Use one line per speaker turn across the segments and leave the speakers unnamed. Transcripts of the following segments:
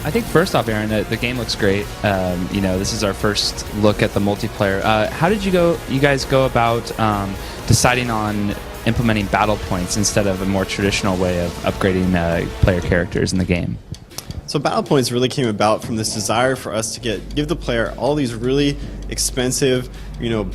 I think first off, Aaron, the game looks great. This is our first look at the multiplayer. How did you guys go about deciding on implementing battle points instead of a more traditional way of upgrading player characters in the game?
So battle points really came about from this desire for us to give the player all these really expensive,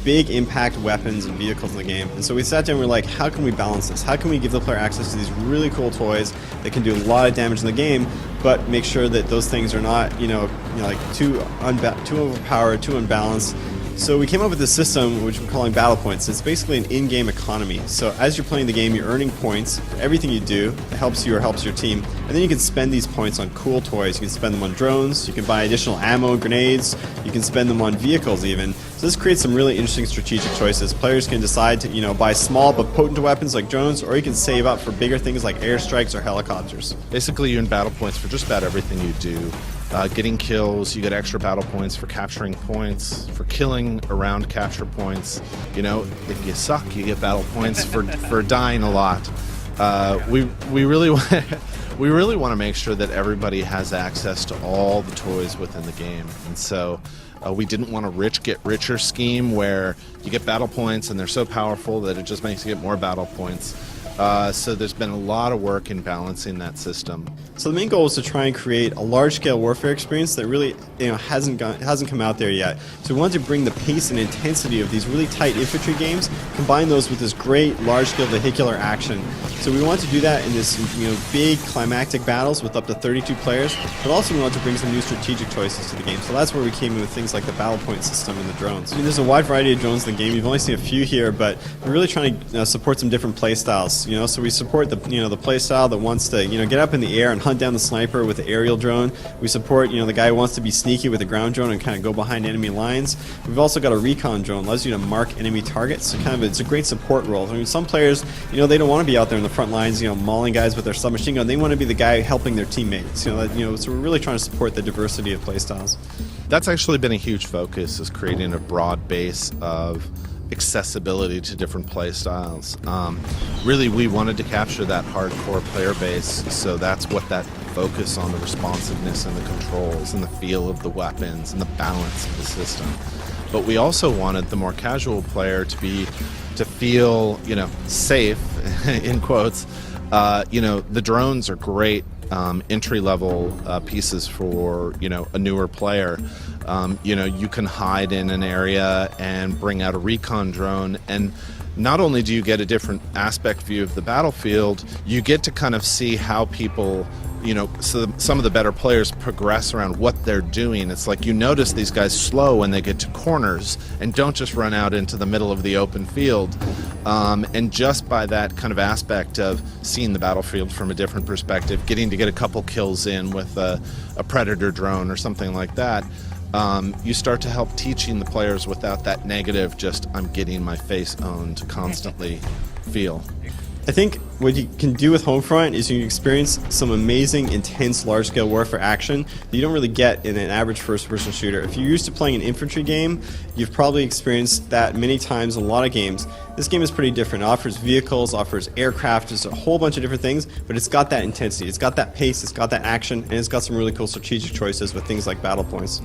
big impact weapons and vehicles in the game. And so we sat down and we're like, how can we balance this? How can we give the player access to these really cool toys that can do a lot of damage in the game, but make sure that those things are not, too overpowered, too unbalanced. So we came up with a system which we're calling battle points. It's basically an in-game economy. So as you're playing the game, you're earning points for everything you do that helps you or helps your team. And then you can spend these points on cool toys. You can spend them on drones, you can buy additional ammo and grenades, you can spend them on vehicles even. So this creates some really interesting strategic choices. Players can decide to buy small but potent weapons like drones, or you can save up for bigger things like airstrikes or helicopters.
Basically you earn battle points for just about everything you do. Getting kills, you get extra battle points for capturing points, for killing around capture points. If you suck, you get battle points for dying a lot. We really want to make sure that everybody has access to all the toys within the game, and so we didn't want a rich get richer scheme where you get battle points and they're so powerful that it just makes you get more battle points. So there's been a lot of work in balancing that system.
So the main goal is to try and create a large-scale warfare experience that really hasn't come out there yet. So we wanted to bring the pace and intensity of these really tight infantry games, combine those with this great large-scale vehicular action. So we want to do that in this big climactic battles with up to 32 players, but also we want to bring some new strategic choices to the game. So that's where we came in with things like the battle point system and the drones. There's a wide variety of drones in the game. You've only seen a few here, but we're really trying to support some different play styles. So we support the play style that wants to get up in the air and hunt down the sniper with the aerial drone. We support the guy who wants to be sneaky with the ground drone and kind of go behind enemy lines. We've also got a recon drone that allows you to mark enemy targets. So it's a great support role. I mean, some players they don't want to be out there in the front lines mauling guys with their submachine gun. They want to be the guy helping their teammates. So we're really trying to support the diversity of play styles.
That's actually been a huge focus, is creating a broad base of accessibility to different play styles. Really, we wanted to capture that hardcore player base, so that's what that focus on the responsiveness and the controls and the feel of the weapons and the balance of the system. But we also wanted the more casual player to feel safe in quotes. The drones are great entry-level pieces for a newer player. You can hide in an area and bring out a recon drone, and not only do you get a different aspect view of the battlefield, you get to kind of see how people, so some of the better players progress around what they're doing. It's like you notice these guys slow when they get to corners and don't just run out into the middle of the open field. And just by that kind of aspect of seeing the battlefield from a different perspective, getting to get a couple kills in with a predator drone or something like that, you start to help teaching the players without that negative, just I'm getting my face owned constantly feel.
I think what you can do with Homefront is you can experience some amazing, intense, large-scale warfare action that you don't really get in an average first-person shooter. If you're used to playing an infantry game, you've probably experienced that many times in a lot of games. This game is pretty different. It offers vehicles, offers aircraft, just a whole bunch of different things, but it's got that intensity, it's got that pace, it's got that action, and it's got some really cool strategic choices with things like battle points.